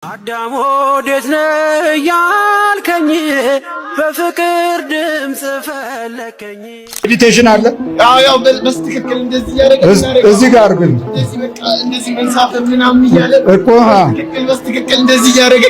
አዳም ወዴት ነህ ያልከኝ በፍቅር ድምጽ ፈለከኝ። ሜዲቴሽን አለ። ያው በስትክክል እንደዚህ ያደረገ እዚህ ጋር ግን እንደዚህ በቃ እንደዚህ መንሳፈፍ ምናምን እያለ እኮ በስትክክል እንደዚህ ያደረገ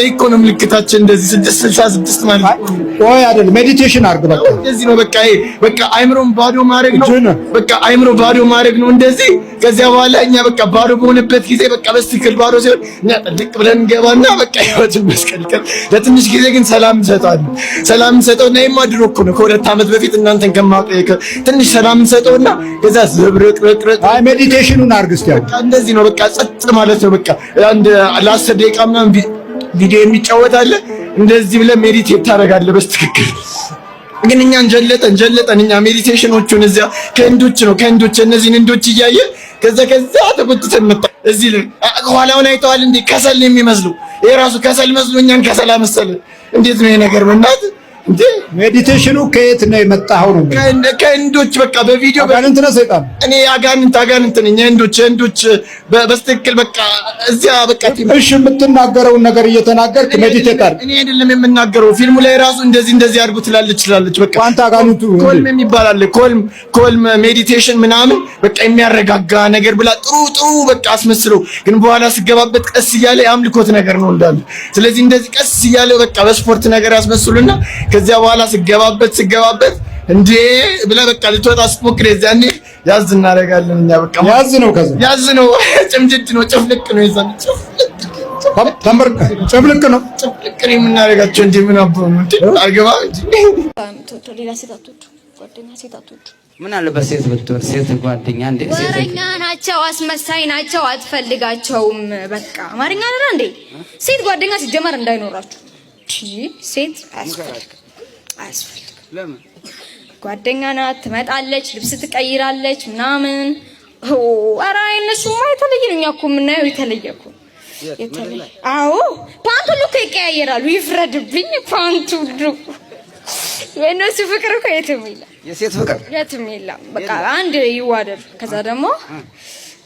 ኢኮኖሚ ልክታችን እንደዚህ 666 ማለት ነው። ቆይ አይደል ሜዲቴሽን አድርግ። በቃ እንደዚህ ነው። በቃ ይሄ በቃ አይምሮን ባዶ ማድረግ ነው። በቃ አይምሮ ባዶ ማድረግ ነው እንደዚህ። ከዚያ በኋላ እኛ በቃ ባዶ በሆነበት ጊዜ በቃ በስትክክል ባዶ ሲሆን እኛ ጥልቅ ብለን እንገባና በቃ ህይወትን መስቀልቀል ለትንሽ ጊዜ ግን ሰላም እንሰጣለን። ሰላም እንሰጠውና የማድሮ እኮ ነው ከሁለት ዓመት በፊት እናንተን ከማውቀ ትንሽ ሰላም እንሰጠውና ከዛ ዝብርቅርቅርቅ አይ ሜዲቴሽኑን አድርግ እስኪ። በቃ እንደዚህ ነው። በቃ ጸጥ ማለት ነው። በቃ አንድ ለ10 ደቂቃ ምናምን ቪዲዮ የሚጫወት አለ። እንደዚህ ብለህ ሜዲቴት ታደርጋለህ በስትክክል። ግን እኛ እንጀለጠን እኛ ሜዲቴሽኖቹን እዚያ ከህንዶች ነው ከህንዶች እነዚህን ህንዶች እያየን ከዛ ተቆጥተን መጣ። እዚህ ኋላውን አይተዋል እንዴ? ከሰል የሚመስሉ ይሄ ራሱ ከሰል መስሎ እኛን ከሰል መሰለ። እንዴት ነው ይሄ ነገር በእናትህ? እንዴ ሜዲቴሽኑ ከየት ነው የመጣው? ነው ከህንዶች በቃ በቪዲዮ አጋንንት ነው ሰይጣን። እኔ አጋንንት ነኝ። ህንዶች በስትክክል በቃ እዚያ በቃ እሺ የምትናገረውን ነገር እየተናገርክ ሜዲቴት አድርግ። እኔ አይደለም የምናገረው ፊልሙ ላይ ራሱ እንደዚህ አድርጉ ትላለች። በቃ አንተ አጋንንቱ ኮልም የሚባል አለ። ኮልም ሜዲቴሽን ምናምን በቃ የሚያረጋጋ ነገር ብላ ጥሩ በቃ አስመስለው፣ ግን በኋላ ስገባበት ቀስ እያለ የአምልኮት ነገር ነው እንዳለ። ስለዚህ እንደዚህ ቀስ እያለ በቃ በስፖርት ነገር ያስመስሉና ከዚያ በኋላ ስገባበት እንዴ ብለህ በቃ ልትወጣ ስትሞክር የዛኔ ያዝ እናደርጋለን እኛ። በቃ ያዝ ነው ጭምጅት ነው ጭፍልቅ ነው የዛኔ ተምርክ ጭፍልቅ ነው የምናደርጋቸው እንዴ ምን አባው ነው እንዴ አልገባ እንጂ ሌላ ሴታቶች ጓደኛ ሴታቶች ምን አለበት ሴት ብትሆን ሴት ጓደኛ እንዴ ሴት ወረኛ ናቸው፣ አስመሳይ ናቸው፣ አትፈልጋቸውም። በቃ አማርኛ አይደል እንዴ? ሴት ጓደኛ ሲጀመር እንዳይኖራችሁ ሴት አያስፈልግም። ለምን? ጓደኛ ናት፣ ትመጣለች፣ ልብስ ትቀይራለች ምናምን። ኧረ እነሱማ የተለየ ነው። እኛ እኮ የምናየው የተለየ እኮ የተለየ። አዎ ፓንቱ ሁሉ እኮ ይቀያየራሉ። ይፍረድብኝ ፓንቱ ሁሉ። የእነሱ ፍቅር እኮ የትም የለም። የሴት ፍቅር የትም የለም። በቃ አንድ ይዋደድ። ከዛ ደግሞ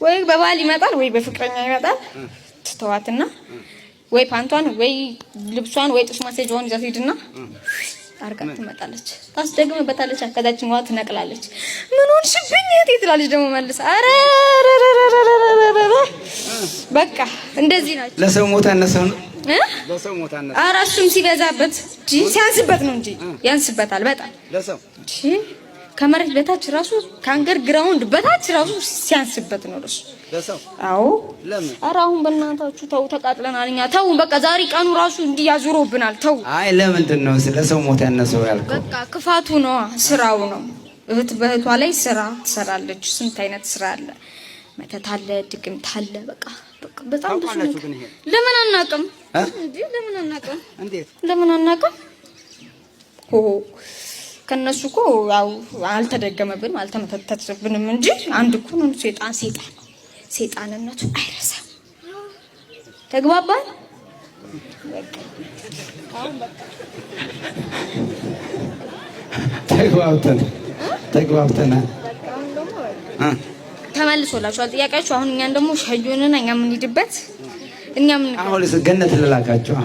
ወይ በባል ይመጣል ወይ በፍቅረኛ ይመጣል። ትተዋትና ወይ ፓንቷን ወይ ልብሷን ወይ ጥሽ ማሰጃውን ይዛ ትሄድና አርጋ ትመጣለች። ታስደግምበታለች። ከዛችን ዋት ትነቅላለች። ምን ሆንሽብኝ እህቴ ትላለች። ደግሞ መልስ አረ በቃ እንደዚህ ናቸው። ለሰው ሞት አነሰው ነው ለሰው ሞት አነሰው። ኧረ እሱም ሲበዛበት ሲያንስበት ነው እንጂ ያንስበታል በጣም ለሰው ከመሬት በታች ራሱ ከአንገር ግራውንድ በታች ራሱ ሲያንስበት ነው ለሰው። አዎ ለምን? ኧረ አሁን በእናታችሁ ተው፣ ተቃጥለናል እኛ። ተው በቃ ዛሬ ቀኑ ራሱ እንዲያዙሮብናል። ተው። አይ ለምንድን ነው ለሰው ሞት ያነሰው ያልከው? በቃ ክፋቱ ነው፣ ስራው ነው። እህት በእህቷ ላይ ስራ ትሰራለች። ስንት አይነት ስራ አለ። መተት አለ፣ ድግምት አለ። በቃ በጣም ብዙ ነው። ለምን አናውቅም? ለምን አናውቅም? ከነሱ እኮ ያው አልተደገመብንም አልተመተተብንም እንጂ አንድ እኮ ነው። ሰይጣንነቱ አይረሳም። ተግባባን? ተግባብተናል። ተመልሶላችኋል ጥያቄያችሁ። አሁን እኛን ደግሞ ሸዩንና እኛ የምንሄድበት አሁን ገነት ልላካችሁ።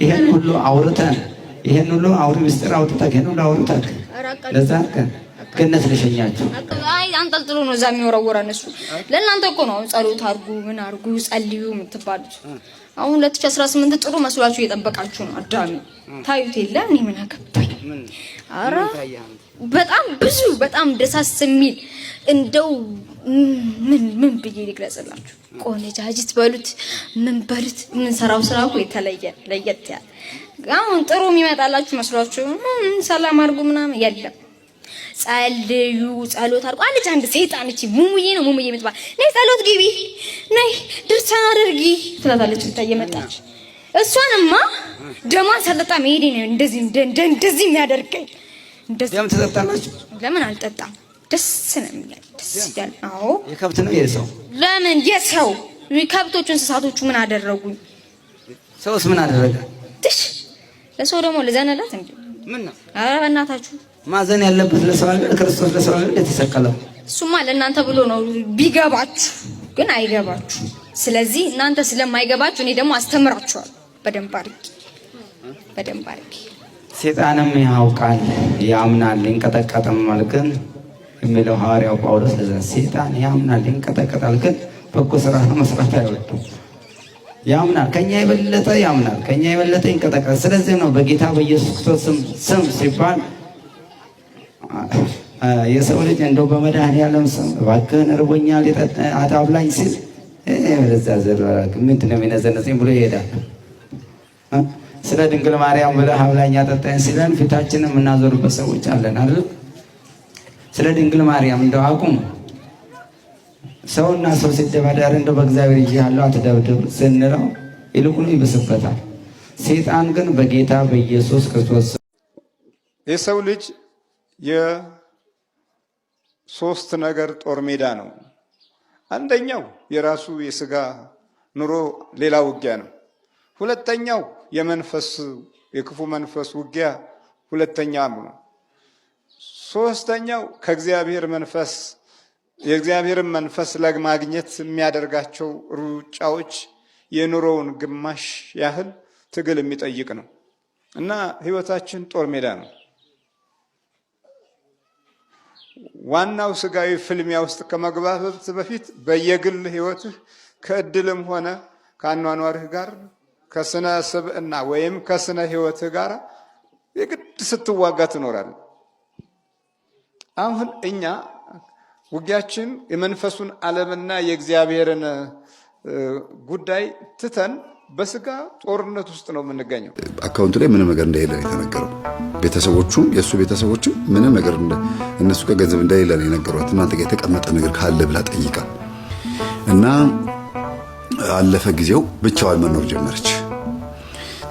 ይሄን ሁሉ አውርተን ምስጢር አውጥተን ይሄን ሁሉ አውርተን ለዛ ገነት ልሸኛችሁ። አይ አንጠልጥሎ ነው እዛ የሚወረወረን እሱ። ለእናንተ እኮ ነው ጸሎት አድርጉ ምን አድርጉ ጸልዩ የምትባሉት። አሁን 2018 ጥሩ መስሏችሁ እየጠበቃችሁ ነው። አዳሚ ታዩት የለ እኔ ምን አገባኝ። ኧረ በጣም ብዙ በጣም ደሳስ የሚል እንደው ምን ብዬ ልግለጽላችሁ? ቆነጃጅት በሉት ምን በሉት የምንሰራው ስራ እኮ ለየት ያለ። አሁን ጥሩ የሚመጣላችሁ መስሏችሁ ሰላም አድርጉ ምናምን የለም። ጸልዩ ጸሎት አድርጉ አለች አንድ ሰይጣን። እቺ ሙሙዬ የምትባል ነይ ጸሎት ግቢ ነይ ድርሳን አድርጊ ትላታለች። እየመጣች እሷንማ ደሟን ሰለጣ መሄዴ ነው እንደዚህ የሚያደርገኝ። ደም ትጠጣላችሁ? ለምን አልጠጣም? ደስ ነው የሚለኝ። ደስ ይላል። አዎ የከብት ነው የሰው? ለምን የሰው ከብቶቹ እንስሳቶቹ ምን አደረጉኝ? ሰውስ ምን አደረገ? ለሰው ደግሞ ልዘነላት እንዴ? ምን ነው? ኧረ በእናታችሁ ማዘን ያለበት ለሰው አይደል? ክርስቶስ ለሰው አይደል የተሰቀለው? እሱማ ለእናንተ ብሎ ነው ቢገባችሁ ግን አይገባችሁ። ስለዚህ እናንተ ስለማይገባችሁ እኔ ደግሞ አስተምራችኋለሁ በደንብ አድርጌ። ሰይጣንም ያውቃል ያምናል ይንቀጠቀጣል ግን የሚለው ሐዋርያው ጳውሎስ ሰይጣን ያምናል ይንቀጠቀጣል ግን በጎ ስራ መስራት አይወድም። ያምናል ከኛ የበለጠ ያምናል ከኛ የበለጠ ይንቀጠቀጣል። ስለዚህ ነው በጌታ በኢየሱስ ክርስቶስ ስም ሲባል የሰው ልጅ እንደው በመድኃኒዓለም ስም እባክህን እርቦኛል አታብላኝ ሲል ለዛ ዘራክ ምንድነው የሚነዘነዘኝ ብሎ ይሄዳል። ስለ ድንግል ማርያም ብለህ አብላኝ አጠጣኝ ሲለን ፊታችንን የምናዞርበት ሰዎች አለን አይደል? ስለ ድንግል ማርያም እንደው አቁም። ሰውና ሰው ሲደባደር እንደው በእግዚአብሔር ይያለው አትደብድብ ስንለው ይልቁኑ ይብስበታል። ሰይጣን ግን በጌታ በኢየሱስ ክርስቶስ የሰው ልጅ የሶስት ነገር ጦር ሜዳ ነው። አንደኛው የራሱ የስጋ ኑሮ ሌላ ውጊያ ነው። ሁለተኛው የመንፈስ የክፉ መንፈስ ውጊያ ሁለተኛው ነው። ሶስተኛው ከእግዚአብሔር መንፈስ የእግዚአብሔርን መንፈስ ለማግኘት የሚያደርጋቸው ሩጫዎች የኑሮውን ግማሽ ያህል ትግል የሚጠይቅ ነው እና ህይወታችን ጦር ሜዳ ነው። ዋናው ስጋዊ ፍልሚያ ውስጥ ከመግባት በፊት በየግል ህይወትህ ከእድልም ሆነ ከአኗኗርህ ጋር ከስነ ስብዕና ወይም ከስነ ህይወትህ ጋር የግድ ስትዋጋ ትኖራለህ። አሁን እኛ ውጊያችን የመንፈሱን ዓለምና የእግዚአብሔርን ጉዳይ ትተን በስጋ ጦርነት ውስጥ ነው የምንገኘው። አካውንቱ ላይ ምንም ነገር እንደሌለ ነው የተነገረው። ቤተሰቦቹም የእሱ ቤተሰቦችም ምንም ነገር እነሱ ጋር ገንዘብ እንደሌለ ነው የነገሯት። እናንተ ጋር የተቀመጠ ነገር ካለ ብላ ጠይቃ እና አለፈ ጊዜው ብቻዋን መኖር ጀመረች።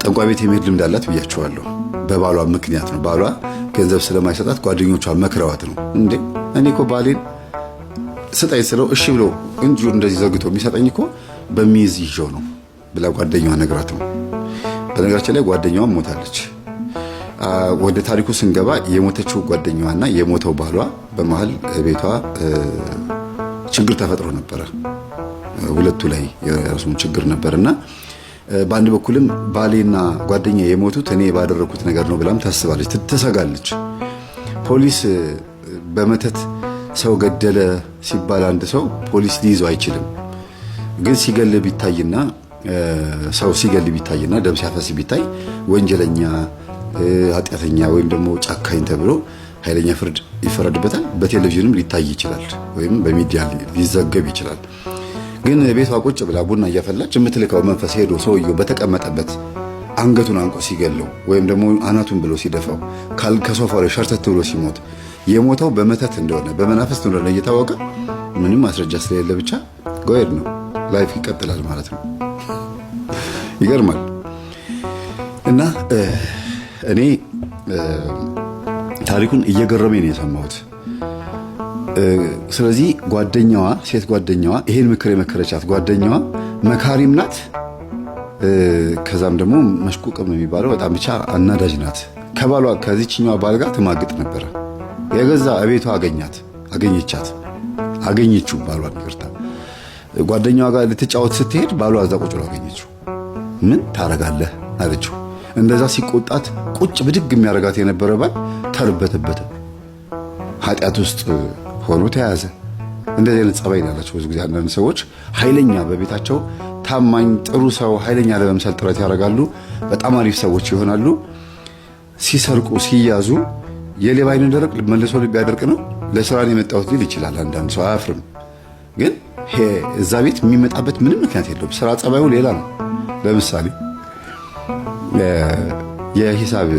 ጠንቋይ ቤት የመሄድ ልምድ አላት ብያቸዋለሁ። በባሏ ምክንያት ነው። ባሏ ገንዘብ ስለማይሰጣት ጓደኞቿ መክረዋት ነው። እንዴ እኔ እኮ ባሌን ስጠኝ ስለው እሺ ብሎ እንጂ እንደዚህ ዘግቶ የሚሰጠኝ እኮ በሚይዝ ይዤው ነው ብላ ጓደኛዋ ነግራት ነው። በነገራችን ላይ ጓደኛዋ ሞታለች። ወደ ታሪኩ ስንገባ የሞተችው ጓደኛዋና የሞተው ባሏ በመሃል ቤቷ ችግር ተፈጥሮ ነበረ። ሁለቱ ላይ የራሱን ችግር ነበርና በአንድ በኩልም ባሌና ጓደኛ የሞቱት እኔ ባደረኩት ነገር ነው ብላም ታስባለች፣ ትሰጋለች። ፖሊስ በመተት ሰው ገደለ ሲባል አንድ ሰው ፖሊስ ሊይዘው አይችልም። ግን ሲገል ቢታይና ሰው ሲገል ቢታይና ደም ሲያፈስ ቢታይ ወንጀለኛ ኃጢአተኛ ወይም ደግሞ ጫካኝ ተብሎ ኃይለኛ ፍርድ ይፈረድበታል። በቴሌቪዥንም ሊታይ ይችላል ወይም በሚዲያ ሊዘገብ ይችላል። ግን ቤቷ ቁጭ ብላ ቡና እያፈላች የምትልከው መንፈስ ሄዶ ሰውየው በተቀመጠበት አንገቱን አንቆ ሲገለው ወይም ደግሞ አናቱን ብሎ ሲደፋው ከሶፋው ላይ ሸርተት ብሎ ሲሞት የሞተው በመተት እንደሆነ በመናፍስት እንደሆነ እየታወቀ ምንም ማስረጃ ስለሌለ ብቻ ጎየድ ነው። ላይፍ ይቀጥላል ማለት ነው። ይገርማል። እና እኔ ታሪኩን እየገረመኝ ነው የሰማሁት። ስለዚህ ጓደኛዋ ሴት ጓደኛዋ ይሄን ምክር የመከረቻት ጓደኛዋ መካሪም ናት። ከዛም ደግሞ መሽቁቅም የሚባለው በጣም ብቻ አናዳጅ ናት። ከባሏ ከዚህኛዋ ባል ጋር ትማግጥ ነበረ። የገዛ እቤቷ አገኘችው ባሏን። ይቅርታ ጓደኛዋ ጋር ልትጫወት ስትሄድ ባሏ እዛ ቁጭ ብሎ አገኘችው። ምን ታረጋለህ አለችው። እንደዛ ሲቆጣት ቁጭ ብድግ የሚያረጋት የነበረ ባል ተርበተበተ። ኃጢአት ውስጥ ሆኖ ተያዘ። እንደዚህ አይነት ጸባይ ያላቸው ብዙ ጊዜ አንዳንድ ሰዎች ኃይለኛ በቤታቸው ታማኝ ጥሩ ሰው ኃይለኛ ለመምሰል ጥረት ያደርጋሉ። በጣም አሪፍ ሰዎች ይሆናሉ። ሲሰርቁ ሲያዙ የሌባ አይን ደረቅ መልሶ ልብ ያደርቅ ነው። ለስራ ነው የመጣሁት ሊል ይችላል። አንዳንድ ሰው አያፍርም። ግን እዛ ቤት የሚመጣበት ምንም ምክንያት የለውም። ስራ ጸባዩ ሌላ ነው። ለምሳሌ የሂሳብ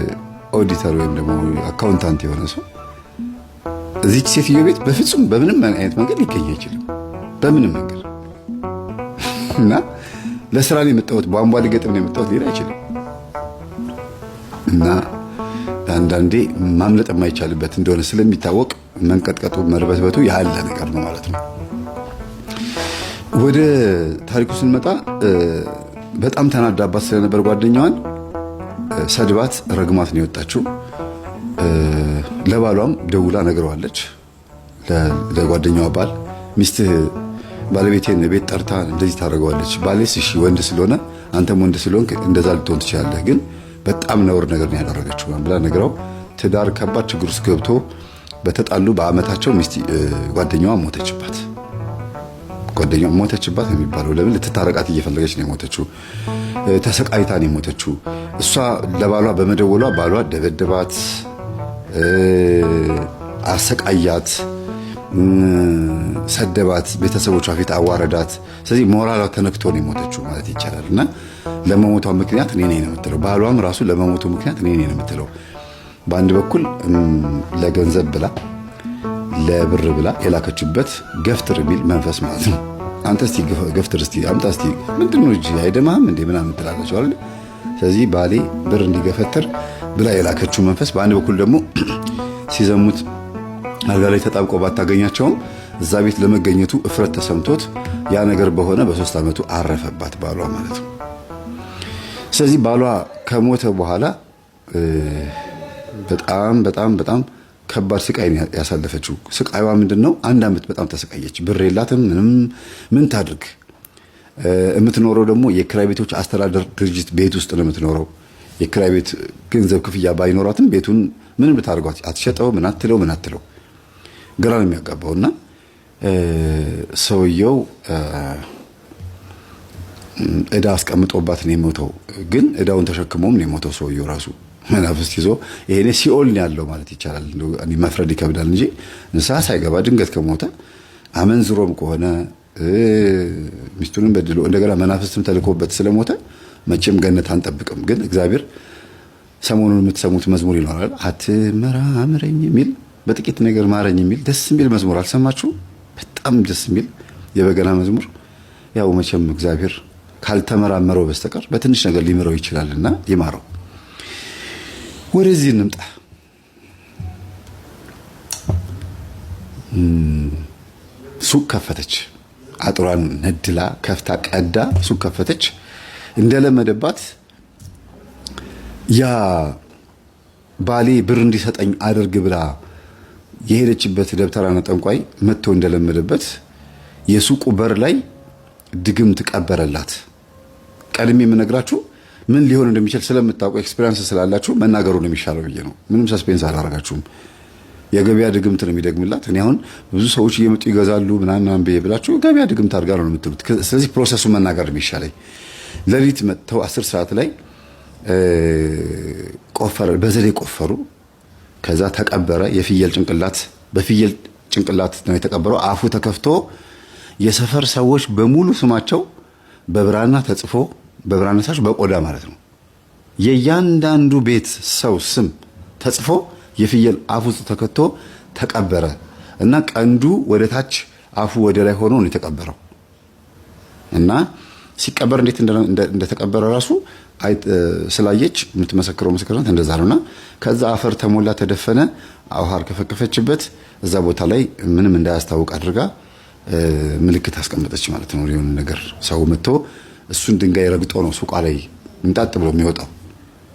ኦዲተር ወይም ደግሞ አካውንታንት የሆነ ሰው እዚች ሴትዮ ቤት በፍጹም በምንም አይነት መንገድ ሊገኝ አይችልም። በምንም መንገድ እና ለስራ ነው የመጣሁት ቧንቧ ሊገጥም ነው የመጣሁት ሊል አይችልም። እና አንዳንዴ ማምለጥ የማይቻልበት እንደሆነ ስለሚታወቅ መንቀጥቀጡ መርበትበቱ ያለ ነገር ነው ማለት ነው። ወደ ታሪኩ ስንመጣ በጣም ተናዳባት ስለነበር ጓደኛዋን ሰድባት ረግማት ነው የወጣችው። ለባሏም ደውላ ነግረዋለች። ለጓደኛዋ ባል ሚስትህ ባለቤቴን ቤት ጠርታ እንደዚህ ታደርገዋለች። ባሌስ እሺ ወንድ ስለሆነ አንተም ወንድ ስለሆንክ እንደዛ ልትሆን ትችላለህ፣ ግን በጣም ነውር ነገር ነው ያደረገችው ብላ ነግራው ትዳር ከባድ ችግር ውስጥ ገብቶ በተጣሉ በአመታቸው ጓደኛዋ ሞተችባት። ጓደኛዋ ሞተችባት የሚባለው ለምን ልትታረቃት እየፈለገች ነው የሞተችው። ተሰቃይታ ነው የሞተችው። እሷ ለባሏ በመደወሏ ባሏ ደበደባት፣ አሰቃያት፣ ሰደባት፣ ቤተሰቦቿ ፊት አዋረዳት። ስለዚህ ሞራሏ ተነክቶ ነው የሞተችው ማለት ይቻላል። እና ለመሞቷ ምክንያት እኔ ነኝ ነው የምትለው። ባሏም ራሱ ለመሞቱ ምክንያት እኔ ነኝ ነው የምትለው። በአንድ በኩል ለገንዘብ ብላ ለብር ብላ የላከችበት ገፍትር የሚል መንፈስ ማለት ነው። አንተ እስቲ ገፍትር እስቲ አምጣ እስቲ ምንድነው እጂ አይደማም እንዴ ምናምን ትላለች አይደል? ስለዚህ ባሌ ብር እንዲገፈትር ብላ የላከችው መንፈስ፣ በአንድ በኩል ደግሞ ሲዘሙት አልጋ ላይ ተጣብቆ ባታገኛቸውም እዛ ቤት ለመገኘቱ እፍረት ተሰምቶት ያ ነገር በሆነ በ3 ዓመቱ አረፈባት ባሏ ማለት ነው። ስለዚህ ባሏ ከሞተ በኋላ በጣም በጣም በጣም ከባድ ስቃይ ያሳለፈችው። ስቃይዋ ምንድነው? 1 ዓመት በጣም ተሰቃየች። ብር የላትም ምንም። ምን ታድርግ? የምትኖረው ደግሞ የክራይ ቤቶች አስተዳደር ድርጅት ቤት ውስጥ ነው የምትኖረው። የክራይ ቤት ገንዘብ ክፍያ ባይኖራትም ቤቱን ምንም ልታደርጓት አትሸጠው፣ ምን አትለው ግራ ነው የሚያጋባውና ሰውየው እዳ አስቀምጦባት ነው የሞተው። ግን እዳውን ተሸክሞም ነው የሞተው ሰውየው ራሱ መናፍስት ይዞ። ይሄኔ ሲኦል ነው ያለው ማለት ይቻላል። እኔ መፍረድ ይከብዳል እንጂ ንስሐ ሳይገባ ድንገት ከሞተ አመንዝሮም ከሆነ ሚስቱንም በድሎ እንደገና መናፍስትም ተልኮበት ስለሞተ መቼም ገነት አንጠብቅም። ግን እግዚአብሔር ሰሞኑን የምትሰሙት መዝሙር ይኖራል፣ አትመራምረኝ የሚል በጥቂት ነገር ማረኝ የሚል ደስ የሚል መዝሙር አልሰማችሁ? በጣም ደስ የሚል የበገና መዝሙር። ያው መቼም እግዚአብሔር ካልተመራመረው በስተቀር በትንሽ ነገር ሊምረው ይችላልና ይማረው። ወደዚህ እንምጣ። ሱቅ ከፈተች። አጥሯን ነድላ ከፍታ ቀዳ ሱቅ ከፈተች። እንደለመደባት ያ ባሌ ብር እንዲሰጠኝ አድርግ ብላ የሄደችበት ደብተራና ጠንቋይ መጥቶ እንደለመደበት የሱቁ በር ላይ ድግም ተቀበረላት። ቀድሜ የምነግራችሁ ምን ሊሆን እንደሚችል ስለምታውቁ ኤክስፒሪያንስ ስላላችሁ መናገሩ ነው የሚሻለው ብዬ ነው። ምንም ሰስፔንስ አላደርጋችሁም። የገበያ ድግምት ነው የሚደግምላት። እኔ አሁን ብዙ ሰዎች እየመጡ ይገዛሉ ምናምን ብዬ ብላችሁ ገበያ ድግምት አድርጋ ነው የምትሉት። ስለዚህ ፕሮሰሱን መናገር ነው የሚሻለኝ። ሌሊት መጥተው 10 ሰዓት ላይ ቆፈረ፣ በዘዴ ቆፈሩ። ከዛ ተቀበረ። የፍየል ጭንቅላት በፍየል ጭንቅላት ነው የተቀበረው። አፉ ተከፍቶ የሰፈር ሰዎች በሙሉ ስማቸው በብራና ተጽፎ በብራና ሳሽ በቆዳ ማለት ነው የእያንዳንዱ ቤት ሰው ስም ተጽፎ የፍየል አፉ ተከቶ ተቀበረ እና ቀንዱ ወደ ታች አፉ ወደ ላይ ሆኖ ነው የተቀበረው። እና ሲቀበር እንዴት እንደተቀበረ ራሱ ስላየች የምትመሰክረው ምስክርነት እንደዛ ነውና ከዛ አፈር ተሞላ፣ ተደፈነ። አውሃር ከፈከፈችበት እዛ ቦታ ላይ ምንም እንዳያስታውቅ አድርጋ ምልክት አስቀመጠች ማለት ነው። የሆነ ነገር ሰው መጥቶ እሱን ድንጋይ ረግጦ ነው ሱቋ ላይ እንጣጥ ብሎ የሚወጣው።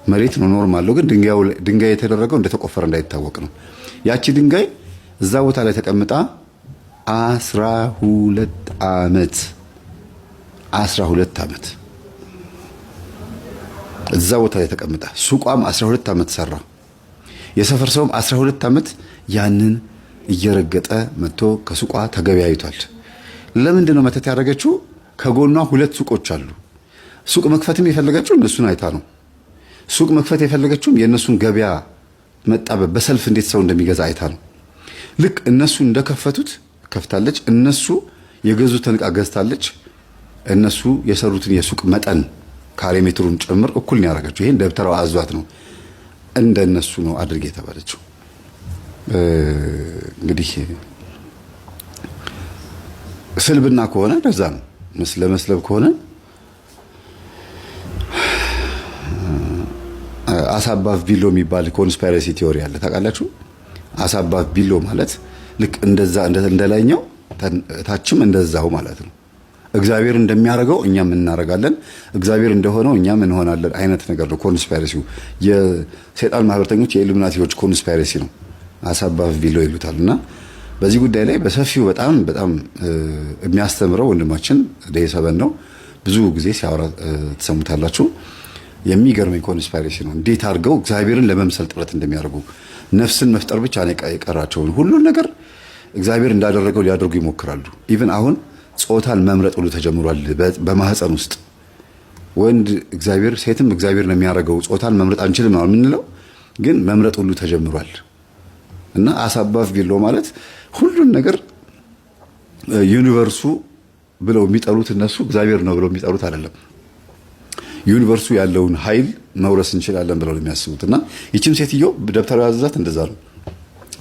መሬት ነው ኖርማል ነው፣ ግን ድንጋይ የተደረገው እንደተቆፈረ እንዳይታወቅ ነው። ያቺ ድንጋይ እዛ ቦታ ላይ ተቀምጣ 12 ዓመት እዛ ቦታ ላይ ተቀምጣ ሱቋም 12 ዓመት ሰራ። የሰፈር ሰውም 12 ዓመት ያንን እየረገጠ መጥቶ ከሱቋ ተገበያይቷል። ለምንድን ነው መተት ያደረገችው? ከጎኗ 2 ሱቆች አሉ። ሱቅ መክፈትም የፈለገችው እነሱን አይታ ነው። ሱቅ መክፈት የፈለገችውም የእነሱን ገበያ መጣበብ በሰልፍ እንዴት ሰው እንደሚገዛ አይታ ነው። ልክ እነሱ እንደከፈቱት ከፍታለች። እነሱ የገዙትን ዕቃ ገዝታለች። እነሱ የሰሩትን የሱቅ መጠን ካሬ ሜትሩን ጭምር እኩል ነው ያደረገችው። ይሄን ደብተራው አዟት ነው እንደነሱ ነው አድርጌ የተባለችው። እንግዲህ ስልብና ከሆነ እንደዛ ነው። መስለብ ከሆነ አሳባፍ ቢሎ የሚባል ኮንስፓይረሲ ቲዮሪ አለ። ታውቃላችሁ? አሳባፍ ቢሎ ማለት ልክ እንደዛ እንደላይኛው ታችም እንደዛው ማለት ነው። እግዚአብሔር እንደሚያደርገው እኛም እናደርጋለን፣ እግዚአብሔር እንደሆነው እኛም እንሆናለን አይነት ነገር ነው ኮንስፓይረሲው። የሰይጣን ማህበረተኞች የኢሉሚናቲዎች ኮንስፓይረሲ ነው። አሳባፍ ቢሎ ይሉታልና በዚህ ጉዳይ ላይ በሰፊው በጣም የሚያስተምረው ወንድማችን ደይሰበን ነው። ብዙ ጊዜ ሲያወራ ተሰሙታላችሁ። የሚገርመኝ ኮንስፓይሬሲ ነው። እንዴት አድርገው እግዚአብሔርን ለመምሰል ጥረት እንደሚያደርጉ ነፍስን መፍጠር ብቻ ነው የቀራቸውን ሁሉን ነገር እግዚአብሔር እንዳደረገው ሊያደርጉ ይሞክራሉ። ኢቭን አሁን ጾታን መምረጥ ሁሉ ተጀምሯል። በማህፀን ውስጥ ወንድ እግዚአብሔር ሴትም እግዚአብሔር ነው የሚያደርገው። ጾታን መምረጥ አንችልም ነው የምንለው፣ ግን መምረጥ ሁሉ ተጀምሯል። እና አሳባፍ ቢሎ ማለት ሁሉን ነገር ዩኒቨርሱ ብለው የሚጠሩት እነሱ እግዚአብሔር ነው ብለው የሚጠሩት አይደለም። ዩኒቨርሱ ያለውን ኃይል መውረስ እንችላለን ብለው የሚያስቡት እና ይቺም ሴትዮ ደብተራ ያዘዛት እንደዛ ነው።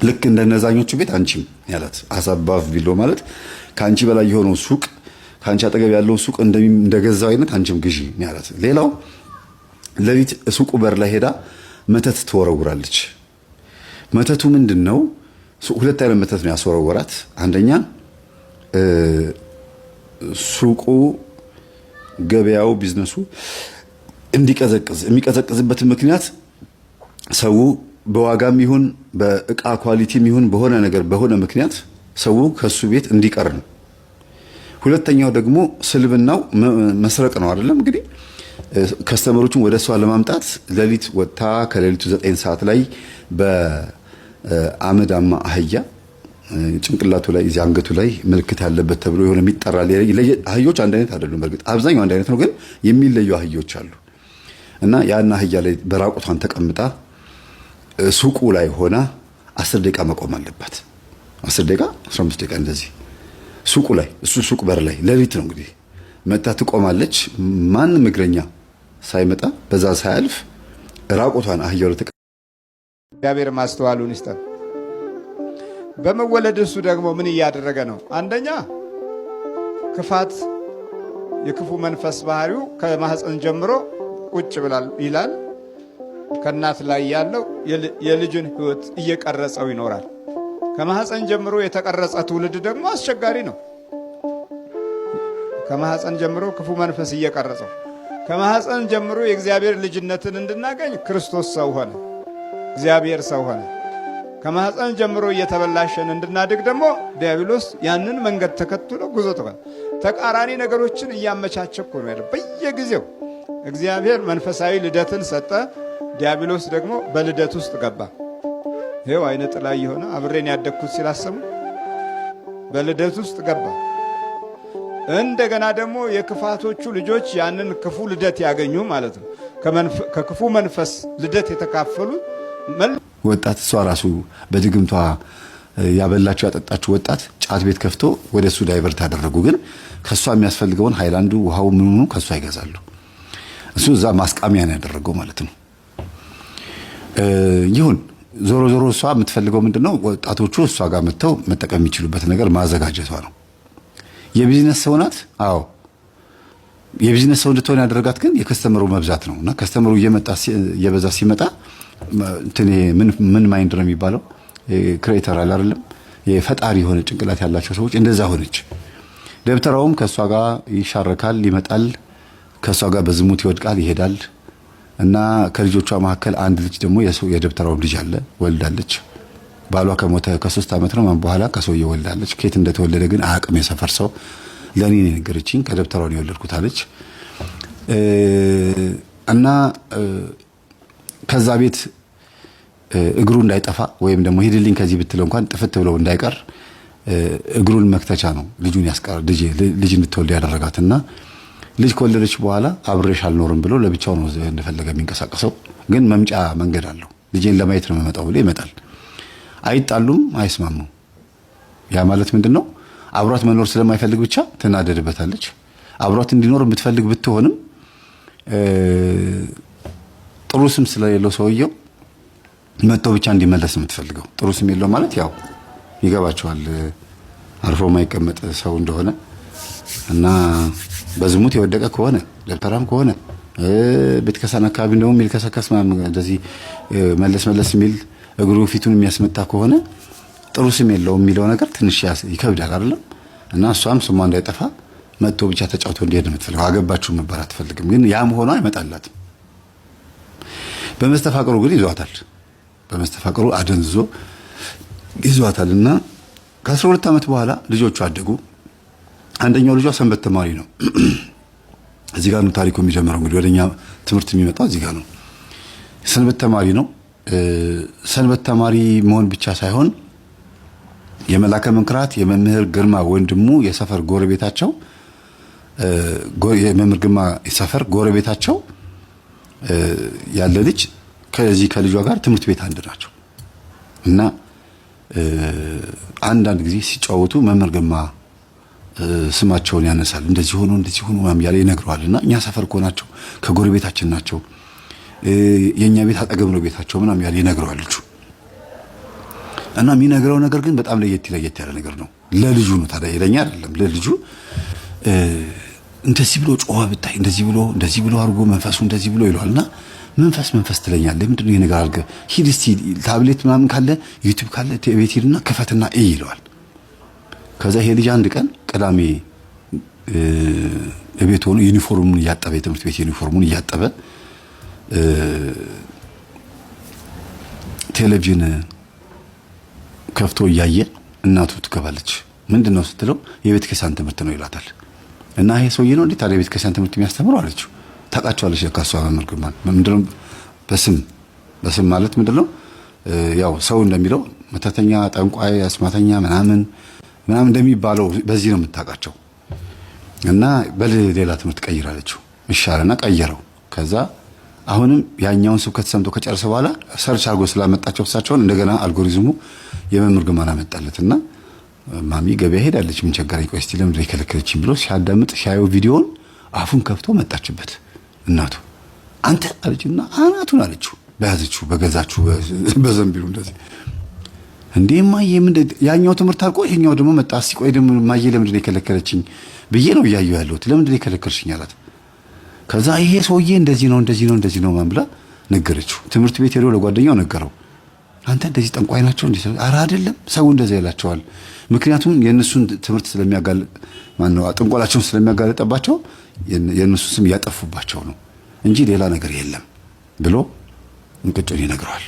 ልክ እንደነዛኞቹ ቤት አንቺም ያላት አሳባፍ ቢሎ ማለት ካንቺ በላይ የሆነው ሱቅ ካንቺ አጠገብ ያለው ሱቅ እንደገዛው አይነት አንቺም ግዢ ያላት። ሌላው ለሊት ሱቁ በር ላይ ሄዳ መተት ትወረውራለች። መተቱ ምንድነው? ሁለት አይነት መተት ነው ያስወረወራት። አንደኛ ሱቁ ገበያው ቢዝነሱ እንዲቀዘቅዝ የሚቀዘቅዝበት ምክንያት ሰው በዋጋም ይሁን በእቃ ኳሊቲም ይሁን በሆነ ነገር በሆነ ምክንያት ሰው ከሱ ቤት እንዲቀር ነው። ሁለተኛው ደግሞ ስልብናው መስረቅ ነው አይደለም። እንግዲህ ከስተመሮቹን ወደ እሷ ለማምጣት ሌሊት ወጣ ከሌሊቱ 9 ሰዓት ላይ በአመዳማ አህያ ጭንቅላቱ ላይ እዚህ አንገቱ ላይ ምልክት ያለበት ተብሎ የሆነ የሚጠራ አህዮች አንድ አይነት አይደሉም። በርግጥ አብዛኛው አንድ አይነት ነው፣ ግን የሚለዩ አህዮች አሉ። እና ያን አህያ ላይ በራቁቷን ተቀምጣ ሱቁ ላይ ሆና 10 ደቂቃ መቆም አለባት። 10 ደቂቃ 15 ደቂቃ እንደዚህ ሱቁ ላይ እሱ ሱቅ በር ላይ ሌሊት ነው እንግዲህ መጣ ትቆማለች። ማንም እግረኛ ሳይመጣ በዛ ሳያልፍ ራቁቷን አህያው ላይ እግዚአብሔር ማስተዋሉን ይስጠን። በመወለድ እሱ ደግሞ ምን እያደረገ ነው? አንደኛ ክፋት የክፉ መንፈስ ባህሪው ከማህፀን ጀምሮ ቁጭ ብላል ይላል። ከእናት ላይ ያለው የልጅን ህይወት እየቀረጸው ይኖራል። ከማህፀን ጀምሮ የተቀረጸ ትውልድ ደግሞ አስቸጋሪ ነው። ከማህፀን ጀምሮ ክፉ መንፈስ እየቀረጸው ከማህፀን ጀምሮ የእግዚአብሔር ልጅነትን እንድናገኝ ክርስቶስ ሰው ሆነ፣ እግዚአብሔር ሰው ሆነ። ከማህፀን ጀምሮ እየተበላሸን እንድናድግ ደግሞ ዲያብሎስ ያንን መንገድ ተከትሎ ጉዞ ተቃራኒ ነገሮችን እያመቻቸ እኮ ነው ያለው በየጊዜው። እግዚአብሔር መንፈሳዊ ልደትን ሰጠ፣ ዲያብሎስ ደግሞ በልደት ውስጥ ገባ። ይሄው አይነ ጥላ የሆነ አብሬን ያደግኩት ሲላሰሙ በልደት ውስጥ ገባ። እንደገና ደግሞ የክፋቶቹ ልጆች ያንን ክፉ ልደት ያገኙ ማለት ነው። ከክፉ መንፈስ ልደት የተካፈሉ ወጣት እሷ ራሱ በድግምቷ ያበላችሁ ያጠጣችሁ ወጣት ጫት ቤት ከፍቶ ወደሱ ዳይቨርት አደረጉ። ግን ከሷ የሚያስፈልገውን ሃይላንዱ ውሃው ምኑ ከሷ ይገዛሉ። እሱ እዛ ማስቃሚያ ነው ያደረገው ማለት ነው። ይሁን ዞሮ ዞሮ እሷ የምትፈልገው ምንድነው? ወጣቶቹ እሷ ጋር መጥተው መጠቀም የሚችሉበት ነገር ማዘጋጀቷ ነው። የቢዝነስ ሰው ናት። አዎ የቢዝነስ ሰው እንድትሆን ያደረጋት ግን የከስተመሩ መብዛት ነውና ከስተመሩ እየበዛ ሲመጣ እንትን ምን ማይንድ ነው የሚባለው? ክሬተር አለ አይደለም? የፈጣሪ የሆነ ጭንቅላት ያላቸው ሰዎች እንደዛ ሆነች። ደብተራውም ከሷ ጋር ይሻረካል፣ ይመጣል፣ ከሷ ጋር በዝሙት ይወድቃል፣ ይሄዳል። እና ከልጆቿ መካከል አንድ ልጅ ደግሞ የደብተራው ልጅ አለ፣ ወልዳለች። ባሏ ከሞተ ከ3 ዓመት ነው በኋላ ከሰውየው ወልዳለች። ከየት እንደተወለደ ግን አያውቅም የሰፈር ሰው። ለኔ ነው የነገረችኝ፣ ከደብተራው ነው የወለድኩት አለች። እና ከዛ ቤት እግሩ እንዳይጠፋ ወይም ደግሞ ሂድልኝ ከዚህ ብትለው እንኳን ጥፍት ብለው እንዳይቀር እግሩን መክተቻ ነው ልጁን ያስቀር ልጅ እንድትወልድ ያደረጋትና ልጅ ከወለደች በኋላ አብሬሽ አልኖርም ብሎ ለብቻው ነው እንደፈለገ የሚንቀሳቀሰው። ግን መምጫ መንገድ አለው። ልጄን ለማየት ነው የመጣው ብሎ ይመጣል። አይጣሉም፣ አይስማሙም። ያ ማለት ምንድነው? አብሯት መኖር ስለማይፈልግ ብቻ ትናደድበታለች። አብሯት እንዲኖር የምትፈልግ ብትሆንም ጥሩ ስም ስለሌለው ሰውየው መጥቶ ብቻ እንዲመለስ ነው የምትፈልገው። ጥሩ ስም የለው ማለት ያው ይገባቸዋል፣ አርፎ ማይቀመጥ ሰው እንደሆነ እና በዝሙት የወደቀ ከሆነ ደብተራም ከሆነ ቤተክርስቲያን አካባቢ እንደውም ሚልከሰከስ እንደዚህ መለስ የሚል እግሩ ፊቱን የሚያስመታ ከሆነ ጥሩ ስም የለውም የሚለው ነገር ትንሽ ይከብዳል አይደለም? እና እሷም ስሟ እንዳይጠፋ መጥቶ ብቻ ተጫውቶ እንዲሄድ ነው የምትፈልገው። አገባችሁ መባል አትፈልግም። ግን ያም ሆኖ አይመጣላትም። በመስተፋቅሩ ግን ይዟታል። በመስተፋቅሩ አደንዝዞ ይዟታልና ከ12 ዓመት በኋላ ልጆቹ አደጉ። አንደኛው ልጇ ሰንበት ተማሪ ነው። እዚህ ጋር ነው ታሪኩ የሚጀምረው። እንግዲህ ወደኛ ትምህርት የሚመጣው እዚህ ጋር ነው። ሰንበት ተማሪ ነው። ሰንበት ተማሪ መሆን ብቻ ሳይሆን የመላከ መንክራት የመምህር ግርማ ወንድሙ የሰፈር ጎረቤታቸው የመምህር ግርማ የሰፈር ጎረቤታቸው ያለ ልጅ ከዚህ ከልጇ ጋር ትምህርት ቤት አንድ ናቸው እና አንዳንድ ጊዜ ሲጫወቱ መምህር ግርማ ስማቸውን ያነሳል። እንደዚህ ሆኖ ማም ያለ ይነግረዋልና እኛ ሰፈር እኮ ናቸው፣ ከጎረቤታችን ናቸው፣ የኛ ቤት አጠገብ ነው ቤታቸው ምናም ያለ ይነግረዋል ልጁ። እና የሚነግረው ነገር ግን በጣም ለየት ያለ ነገር ነው። ለልጁ ነው ታዲያ ይለኛ አይደለም። ለልጁ እንደዚህ ብሎ ጮኸ ብታይ እንደዚህ ብሎ አድርጎ መንፈሱ እንደዚህ ብሎ ይለዋልና መንፈስ ትለኛለህ፣ ምንድነው ይሄ ነገር አድርገህ ሂድ እስቲ ታብሌት ምናምን ካለ ዩቲዩብ ካለ ቤት ሂድና ክፈትና እይ ይለዋል። ከዛ ይሄ ልጅ አንድ ቀን ቅዳሜ ቤት ሆኖ ዩኒፎርሙን እያጠበ የትምህርት ቤት ዩኒፎርሙን እያጠበ ቴሌቪዥን ከፍቶ እያየ እናቱ ትገባለች። ምንድነው ስትለው የቤተ ክርስቲያን ትምህርት ነው ይላታል። እና ይሄ ሰውዬ ነው እንዴ ታዲያ የቤተ ክርስቲያን ትምህርት የሚያስተምረው አለችው። ታውቃቸዋለች ለካሷ መምህር ግርማን ምንድነው በስም ማለት ምንድነው ያው ሰው እንደሚለው መተተኛ፣ ጠንቋይ፣ አስማተኛ ምናምን እንደሚባለው በዚህ ነው የምታውቃቸው። እና በሌላ ትምህርት ቀይራለችው። ይሻለና ቀየረው። ከዛ አሁንም ያኛውን ስብከት ሰምቶ ከጨረሰ በኋላ ሰርች አድርጎ ስላመጣቸው እሳቸውን እንደገና አልጎሪዝሙ የመምህር ግርማን አመጣለትና ማሚ ገበያ ሄዳለች፣ ምን ቸገረኝ፣ ቆይ እስቲ ለምን የከለከለችኝ ብሎ ሲያዳምጥ ሲያየው ቪዲዮውን አፉን ከፍቶ መጣችበት እናቱ። አንተ አለችና አናቱን አለችው፣ በያዘችው በገዛችው በዘንቢሉ እንደዚህ። እንዴ ማዬ ምን ያኛው ትምህርት አልቆ ይሄኛው ደግሞ መጣ። እስቲ ቆይ ደግሞ ማዬ ለምን የከለከለችኝ ብዬ ነው እያየሁ ያለሁት፣ ለምን የከለከልሽኝ አላት። ከዛ ይሄ ሰውዬ እንደዚህ ነው ማን ብላ ነገረችው። ትምህርት ቤት ሄዶ ለጓደኛው ነገረው። አንተ እንደዚህ ጠንቋይ ናቸው እንዴ? ኧረ አይደለም፣ ሰው እንደዚህ ይላቸዋል። ምክንያቱም የነሱን ትምህርት ስለሚያጋልጥ ማነው ጥንቆላቸውን ስለሚያጋልጥባቸው የነሱ ስም ያጠፉባቸው ነው እንጂ ሌላ ነገር የለም ብሎ እንቅጩን ይነግረዋል።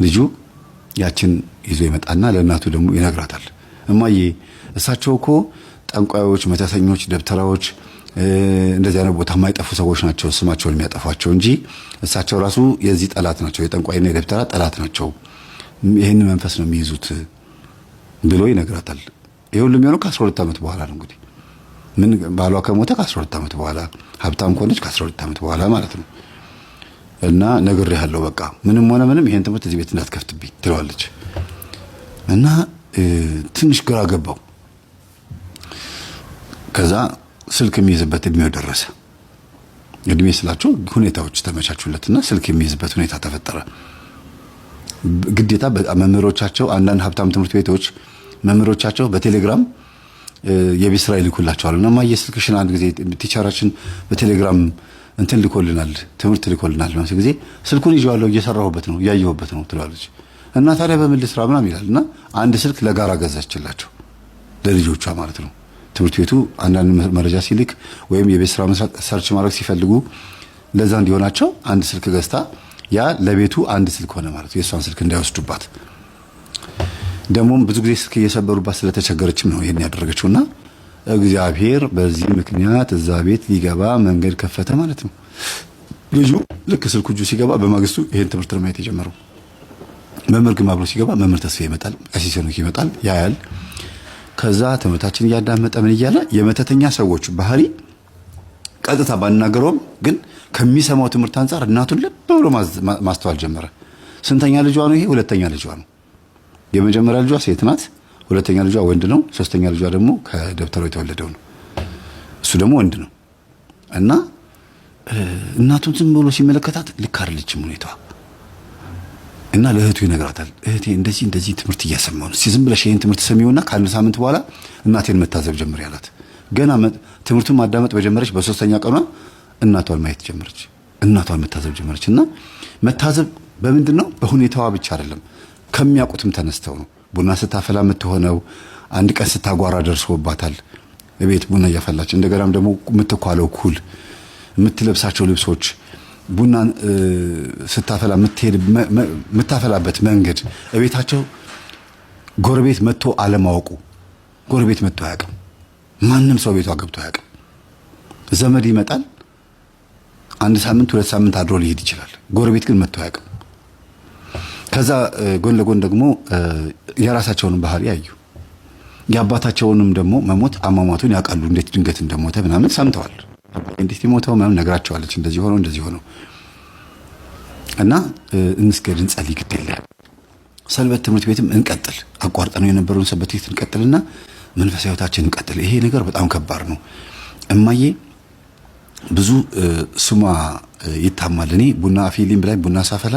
ልጁ ያችን ይዞ ይመጣና ለእናቱ ደግሞ ይነግራታል። እማዬ እሳቸው እኮ ጠንቋዮች፣ መተተኞች፣ ደብተራዎች እንደዚህ አይነት ቦታ የማይጠፉ ሰዎች ናቸው ስማቸውን የሚያጠፏቸው እንጂ እሳቸው ራሱ የዚህ ጠላት ናቸው፣ የጠንቋይና የደብተራ ጠላት ናቸው፣ ይህን መንፈስ ነው የሚይዙት ብሎ ይነግራታል። ይሄ ሁሉ የሚሆነው ከ12 ዓመት በኋላ ነው። እንግዲህ ምን ባሏ ከሞተ ከ12 ዓመት በኋላ ሀብታም ከሆነች ከ12 ዓመት በኋላ ማለት ነው። እና ነግሬሃለሁ በቃ ምንም ሆነ ምንም ይሄን ትምህርት እዚህ ቤት እንዳትከፍትብኝ ትለዋለች። እና ትንሽ ግራ ገባው። ከዛ ስልክ የሚይዝበት እድሜው ደረሰ። እድሜ ስላቸው ሁኔታዎች ተመቻቹለትና ስልክ የሚይዝበት ሁኔታ ተፈጠረ። ግዴታ መምህሮቻቸው አንዳንድ ሀብታም ትምህርት ቤቶች መምህሮቻቸው በቴሌግራም የቤት ስራ ይልኩላቸዋል። እና ማየ ስልክሽን አንድ ጊዜ ቲቸራችን በቴሌግራም እንትን ልኮልናል፣ ትምህርት ልኮልናል ማለት ጊዜ ስልኩን ይዤዋለሁ እየሰራሁበት ነው እያየሁበት ነው ትላለች። እና ታዲያ በምን ልስራ ምናምን ይላል። እና አንድ ስልክ ለጋራ ገዛችላቸው ለልጆቿ ማለት ነው። ትምህርት ቤቱ አንዳንድ መረጃ ሲልክ ወይም የቤት ስራ መስራት ሰርች ማድረግ ሲፈልጉ ለዛ እንዲሆናቸው አንድ ስልክ ገዝታ ያ ለቤቱ አንድ ስልክ ሆነ ማለት ነው። የሷን ስልክ እንዳይወስዱባት ደግሞም ብዙ ጊዜ ስልክ እየሰበሩባት ስለተቸገረችም ነው ይሄን ያደረገችውና እግዚአብሔር በዚህ ምክንያት እዛ ቤት ሊገባ መንገድ ከፈተ ማለት ነው። ልጁ ልክ ስልኩ እጁ ሲገባ በማግስቱ ይሄን ትምህርት ማየት የጀመረው መምህር ግርማ ብሎ ሲገባ መምህር ተስፋ ይመጣል፣ ቀሲስ ሄኖክ ይመጣል፣ ያያል። ከዛ ትምህርታችን እያዳመጠ ምን እያለ የመተተኛ ሰዎች ባህሪ ቀጥታ ባናገረውም ግን ከሚሰማው ትምህርት አንፃር እናቱን ልብ ብሎ ማስተዋል ጀመረ። ስንተኛ ልጇ ነው ይሄ? ሁለተኛ ልጇ ነው። የመጀመሪያ ልጇ ሴት ናት፣ ሁለተኛ ልጇ ወንድ ነው፣ ሶስተኛ ልጇ ደግሞ ከደብተራው የተወለደው ነው። እሱ ደግሞ ወንድ ነው። እና እናቱን ዝም ብሎ ሲመለከታት ልክ አይደለችም ሁኔታዋ። እና ለእህቱ ይነግራታል። እህቴ እንደዚህ ትምህርት እያሰማሁ ነው፣ ዝም ብለሽ ይሄን ትምህርት ሰሚውና ከአንድ ሳምንት በኋላ እናቴን መታዘብ ጀምር ያላት። ገና ትምህርቱን ማዳመጥ በጀመረች በሶስተኛ ቀኗ እናቷን ማየት ጀመረች፣ እናቷን መታዘብ ጀመረች። እና መታዘብ በምንድን ነው? በሁኔታዋ ብቻ አይደለም፣ ከሚያውቁትም ተነስተው ነው። ቡና ስታፈላ የምትሆነው አንድ ቀን ስታጓራ ደርሶባታል። ቤት ቡና እያፈላች እንደገናም ደግሞ የምትኳለው ኩል፣ የምትለብሳቸው ልብሶች፣ ቡና ስታፈላ የምታፈላበት መንገድ፣ ቤታቸው ጎረቤት መጥቶ አለማወቁ። ጎረቤት መጥቶ አያውቅም። ማንም ሰው ቤቷ ገብቶ አያውቅም። ዘመድ ይመጣል፣ አንድ ሳምንት 2 ሳምንት አድሮ ሊሄድ ይችላል። ጎረቤት ግን መጥቶ አያውቅም። ከዛ ጎን ለጎን ደግሞ የራሳቸውን ባህሪ ያዩ የአባታቸውንም ደግሞ መሞት አሟሟቱን ያውቃሉ። እንዴት ድንገት እንደሞተ ምናምን ሰምተዋል። እንዴት ይሞተው ምናምን ነግራቸዋለች። እንደዚህ ሆኖ እና እንስገድ እንጸልይ ግድ የለም ሰንበት ትምህርት ቤትም እንቀጥል። አቋርጠነው የነበረውን ሰንበት ቤት እንቀጥልና መንፈሳዊ ሕይወታችን እንቀጥል። ይሄ ነገር በጣም ከባድ ነው። እማዬ ብዙ ስሟ ይታማል። እኔ ቡና ፊሊም ብላይ ቡና ሳፈላ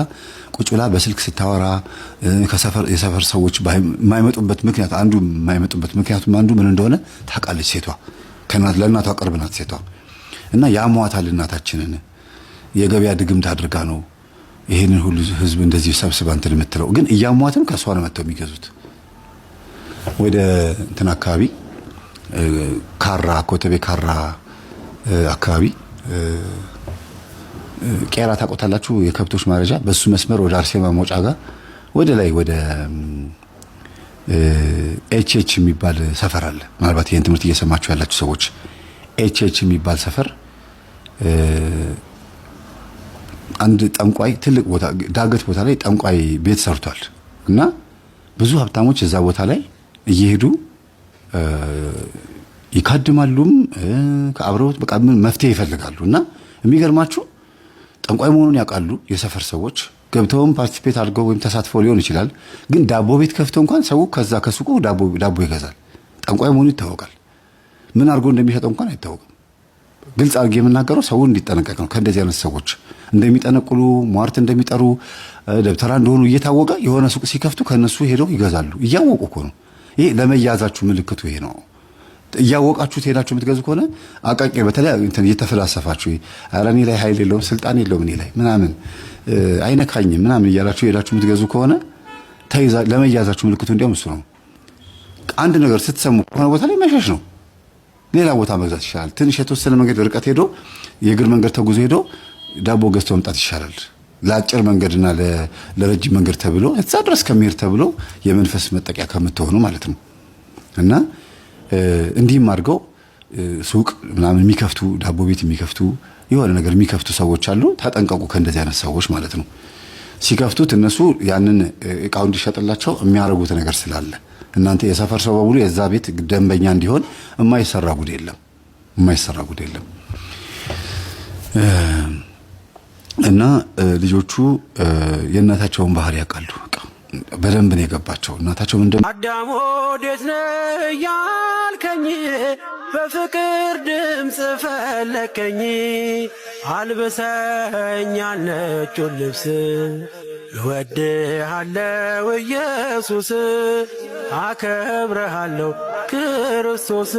ቁጭ ብላ በስልክ ስታወራ የሰፈር ሰዎች የማይመጡበት ምክንያት አንዱ ምን እንደሆነ ታውቃለች። ሴቷ ለእናቷ ቅርብ ናት ሴቷ እና ያሟታል። እናታችንን የገበያ ድግምት አድርጋ ነው ይሄንን ሁሉ ህዝብ እንደዚህ ሰብስባ እንትን የምትለው። ግን እያሟትም ከሷ ነው መጥተው የሚገዙት። ወደ እንትን አካባቢ ኮተቤ ካራ አካባቢ ቄራ ታቆታላችሁ፣ የከብቶች ማረጃ። በሱ መስመር ወደ አርሴማ መውጫ ጋር ወደ ላይ ወደ ኤችኤች የሚባል ሰፈር አለ። ምናልባት ይሄን ትምህርት እየሰማችሁ ያላችሁ ሰዎች ኤችኤች የሚባል ሰፈር አንድ ጠንቋይ ትልቅ ቦታ ዳገት ቦታ ላይ ጠንቋይ ቤት ሰርቷል እና ብዙ ሀብታሞች እዛ ቦታ ላይ እየሄዱ ይካድማሉም ከአብረውት በቃ መፍትሄ ይፈልጋሉ። እና የሚገርማችሁ ጠንቋይ መሆኑን ያውቃሉ የሰፈር ሰዎች። ገብተውም ፓርቲሲፔት አድርገው ወይም ተሳትፈው ሊሆን ይችላል። ግን ዳቦ ቤት ከፍተው እንኳን ሰው ከዛ ከሱቁ ዳቦ ይገዛል። ጠንቋይ መሆኑ ይታወቃል። ምን አድርጎ እንደሚሸጠው እንኳን አይታወቅም። ግልጽ አድርጌ የምናገረው ሰው እንዲጠነቀቅ ነው። ከእንደዚህ አይነት ሰዎች እንደሚጠነቁሉ ሟርት እንደሚጠሩ ደብተራ እንደሆኑ እየታወቀ የሆነ ሱቅ ሲከፍቱ ከነሱ ሄደው ይገዛሉ። እያወቁ እኮ ነው። ይሄ ለመያዛችሁ ምልክቱ ይሄ ነው። እያወቃችሁ ሄዳችሁ የምትገዙ ከሆነ አቃቂ በተለይ እንትን እየተፈላሰፋችሁ ኧረ እኔ ላይ ኃይል የለውም ስልጣን የለውም እኔ ላይ ምናምን አይነካኝም ምናምን እያላችሁ ሄዳችሁ የምትገዙ ከሆነ ለመያዛችሁ ምልክቱ እንዲያውም እሱ ነው። አንድ ነገር ስትሰሙ ከሆነ ቦታ ላይ መሸሽ ነው። ሌላ ቦታ መግዛት ይሻላል። ትንሽ የተወሰነ መንገድ ርቀት ሄዶ የእግር መንገድ ተጉዞ ሄዶ ዳቦ ገዝቶ መምጣት ይሻላል። ለአጭር መንገድና ለረጅም መንገድ ተብሎ እዛ ድረስ ከመሄድ ተብሎ የመንፈስ መጠቂያ ከምትሆኑ ማለት ነው። እና እንዲህም አድርገው ሱቅ ምናምን የሚከፍቱ ዳቦ ቤት የሚከፍቱ የሆነ ነገር የሚከፍቱ ሰዎች አሉ። ተጠንቀቁ ከእንደዚህ አይነት ሰዎች ማለት ነው። ሲከፍቱት እነሱ ያንን እቃው እንዲሸጥላቸው የሚያረጉት ነገር ስላለ እናንተ የሰፈር ሰው በሙሉ የዛ ቤት ደንበኛ እንዲሆን የማይሰራ ጉድ የለም። እና ልጆቹ የእናታቸውን ባህሪ ያውቃሉ። በደንብ ነው የገባቸው። እናታቸው ምንድን አዳም ወዴት ነህ ያልከኝ በፍቅር ድምፅ ፈለከኝ አልብሰኝ ነጩን ልብስ እወድሃለሁ ኢየሱስ አከብረሃለሁ ክርስቶስ